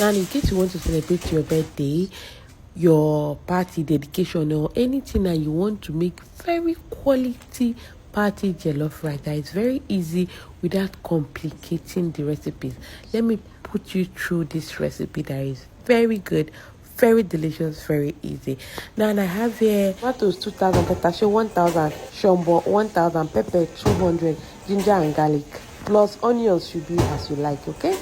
Now, in case you want to celebrate your birthday, your party, dedication, or anything that you want to make very quality party jollof rice that is very easy without complicating the recipes, let me put you through this recipe that is very good, very delicious, very easy. Now I have here tomatoes 2000, potato 1000, shombo 1000, pepper 200, ginger and garlic, plus onions should be as you like. Okay.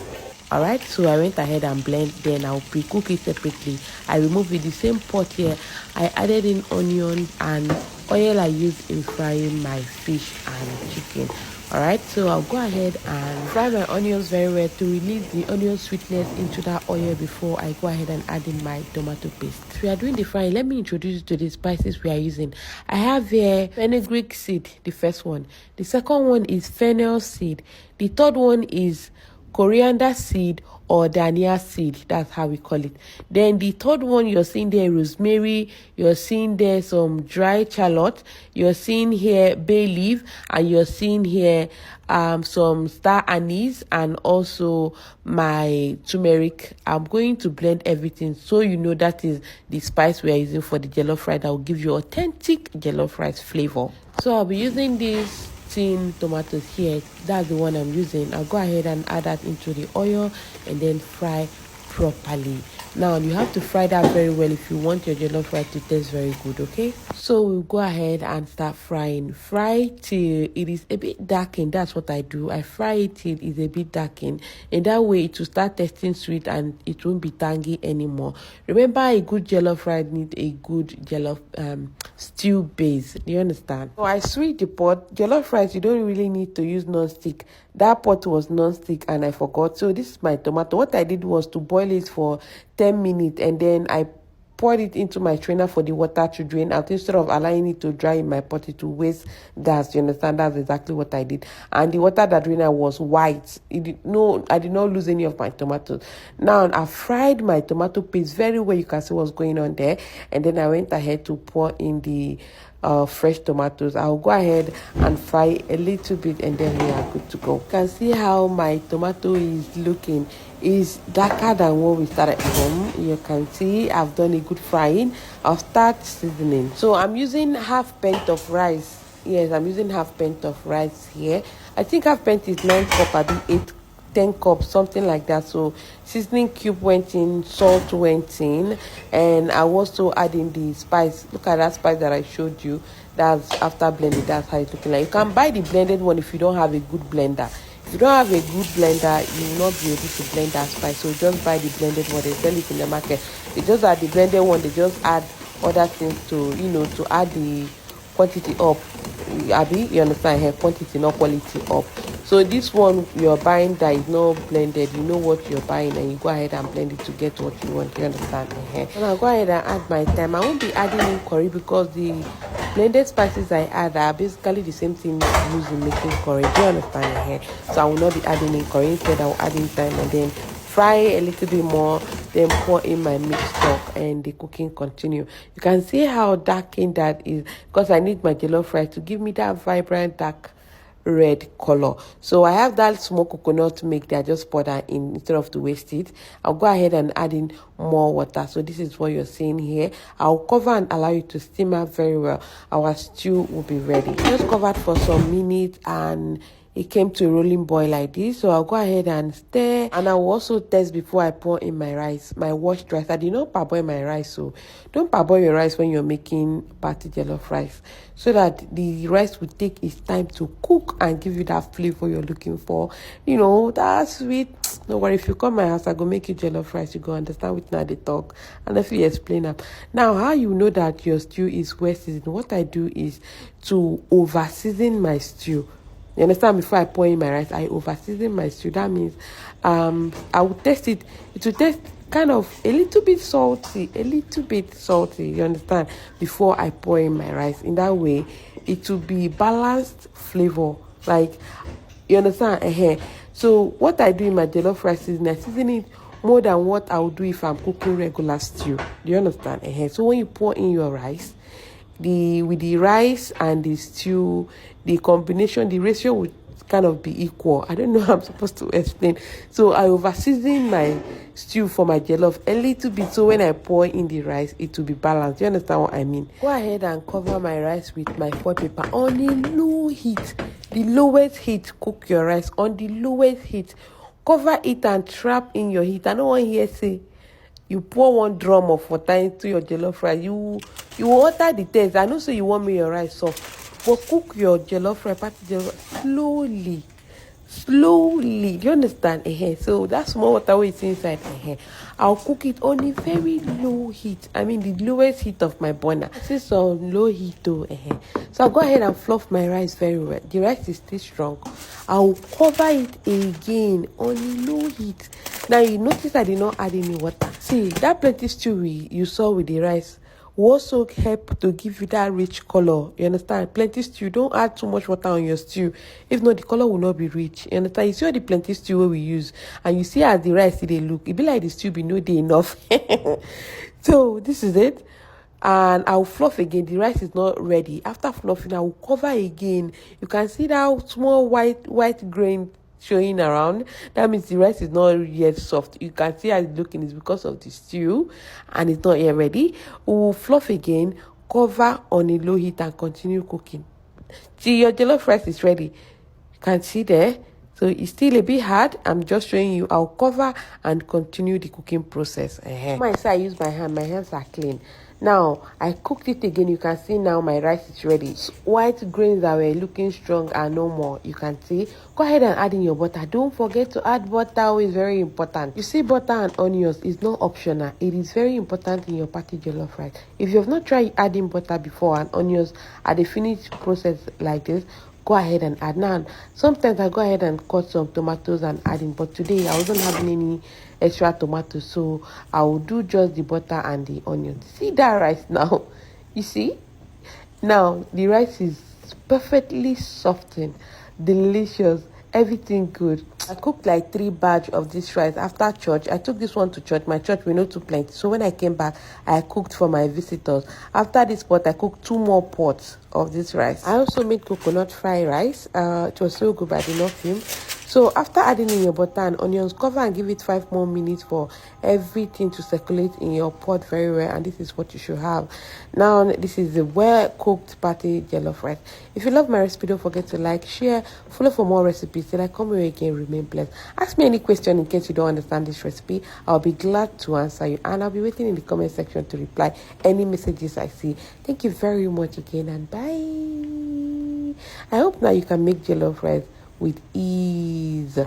All right, so I went ahead and blend, then I'll pre-cook it separately. I removed with the same pot here. I added in onion and oil I used in frying my fish and chicken. All right, so I'll go ahead and fry my onions very well to release the onion sweetness into that oil before I go ahead and add in my tomato paste. If we are doing the frying, let me introduce you to the spices we are using. I have here fenugreek seed, the first one. The second one is fennel seed. The third one is coriander seed or dhania seed, that's how we call it. Then the third one, you're seeing there rosemary, you're seeing there some dry shallot, you're seeing here bay leaf, and you're seeing here some star anise and also my turmeric. I'm going to blend everything so you know that is the spice we are using for the jollof rice that will give you authentic jollof rice flavor. So I'll be using this tin tomatoes here, that's the one I'm using. I'll go ahead and add that into the oil and then fry properly. Now you have to fry that very well if you want your jollof rice to taste very good. Okay, so we'll go ahead and start frying. Fry till it is a bit darkened. That's what I do. I fry it till it's a bit darkened, and that way it will start tasting sweet and it won't be tangy anymore. Remember, a good jollof rice needs a good jollof stew base. Do you understand? So I switched the pot. Jollof rice, you don't really need to use non-stick. That pot was non-stick and I forgot. So this is my tomato. What I did was to boil it for 10 minutes and then I poured it into my strainer for the water to drain out. Instead of allowing it to dry in my pot, it will waste gas. You understand? That's exactly what I did. And the water that drained out was white. I did not lose any of my tomatoes. Now I fried my tomato paste very well. You can see what's going on there. And then I went ahead to pour in the fresh tomatoes. I'll go ahead and fry a little bit and then we are good to go. You can see how my tomato is looking. Is darker than what we started from. You can see I've done a good frying. I'll start seasoning. So I'm using half pint of rice. Yes, I'm using half pint of rice here. I think half pint is 9 cup, I do 8 10 cups, something like that. So seasoning cube went in, salt went in, and I also adding the spice. Look at that spice that I showed you. That's after blending. That's how it's looking like. You can buy the blended one if you don't have a good blender. If you don't have a good blender, you will not be able to blend that spice. So just buy the blended one. They sell it in the market. It's just that the blended one, they just add other things to, to add the quantity up. Abby, you understand? Here, quantity, not quality up. So this one you're buying that is not blended, you know what you're buying, and you go ahead and blend it to get what you want. You understand? And I'll go ahead and add my thyme. I won't be adding in curry because the blended spices I add are basically the same thing used in making curry. Do you understand? So I will not be adding in curry. Instead, I will add in thyme and then fry a little bit more, then pour in my mixed stock and the cooking continue. You can see how darkened that is because I need my jollof rice to give me that vibrant dark red color. So I have that small coconut milk that I just pour that in instead of to waste it. I'll go ahead and add in more water. So this is what you're seeing here. I'll cover and allow it to simmer very well. Our stew will be ready. Just covered for some minutes and it came to a rolling boil like this. So I'll go ahead and stir, and I will also test before I pour in my rice, my washed rice. I did not parboil my rice, so don't parboil your rice when you're making party jollof rice, so that the rice will take its time to cook and give you that flavor you're looking for. That sweet. No worry, if you come my house, I go make you jollof rice. You go understand what now they talk, and if you explain them. Now, how you know that your stew is well seasoned? What I do is to over season my stew. You understand? Before I pour in my rice, I over season my stew. That means I will taste it. It will taste kind of a little bit salty. You understand? Before I pour in my rice. In that way, it will be balanced flavor. Like, you understand? So what I do in my jollof rice is I season it more than what I would do if I'm cooking regular stew. Do you understand? So when you pour in your rice, with the rice and the stew, the combination, the ratio will kind of be equal. I don't know how I'm supposed to explain. So I over season my stew for my jollof a little bit, so when I pour in the rice, it will be balanced. You understand what I mean? Go ahead and cover my rice with my foil paper on a low heat. The lowest heat. Cook your rice on the lowest heat. Cover it and trap in your heat. I don't want to hear say you pour 1 drum of water into your jollof rice. You water the taste. I know, so you want me your rice soft, but cook your jollof rice, party jollof, slowly. Do you understand? So that small water wey is inside, I'll cook it on a very low heat. I mean the lowest heat of my burner. This is on low heat too. So I'll go ahead and fluff my rice very well. The rice is still strong. I'll cover it again on a low heat. Now you notice I did not add any water. See, that plenty stew you saw with the rice will also help to give you that rich color. You understand? Plenty stew, don't add too much water on your stew. If not, the color will not be rich. You understand? You see all the plenty stew we use, and you see as the rice they look, it be like the stew be no day enough. So this is it. And I'll fluff again. The rice is not ready. After fluffing, I will cover again. You can see that small white grain showing around. That means the rice is not yet soft. You can see how it's looking is because of the stew, and it's not yet ready. We will fluff again, cover on a low heat, and continue cooking till your jollof rice is ready. You can see there. So it's still a bit hard. I'm just showing you. I'll cover and continue the cooking process. My side, I use my hand. My hands are clean. Now, I cooked it again. You can see now my rice is ready. White grains that were looking strong are no more. You can see. Go ahead and add in your butter. Don't forget to add butter. It's very important. You see, butter and onions is not optional. It is very important in your party jollof rice. If you have not tried adding butter before and onions at the finished process like this, go ahead and add. Now, sometimes I go ahead and cut some tomatoes and add in, but today I wasn't having any extra tomatoes, so I will do just the butter and the onions. See that rice now? You see? Now, the rice is perfectly softened, delicious, everything good. I cooked like 3 batch of this rice after church. I took this one to church. My church we know too plenty. So when I came back, I cooked for my visitors. After this pot, I cooked 2 more pots of this rice. I also made coconut fried rice. It was so good, but I did not film. So after adding in your butter and onions, cover and give it 5 more minutes for everything to circulate in your pot very well. And this is what you should have. Now, this is the well-cooked party jollof rice. If you love my recipe, don't forget to like, share, follow for more recipes. Till I come here again, remain blessed. Ask me any question in case you don't understand this recipe. I'll be glad to answer you. And I'll be waiting in the comment section to reply any messages I see. Thank you very much again, and bye. I hope now you can make jollof rice with ease.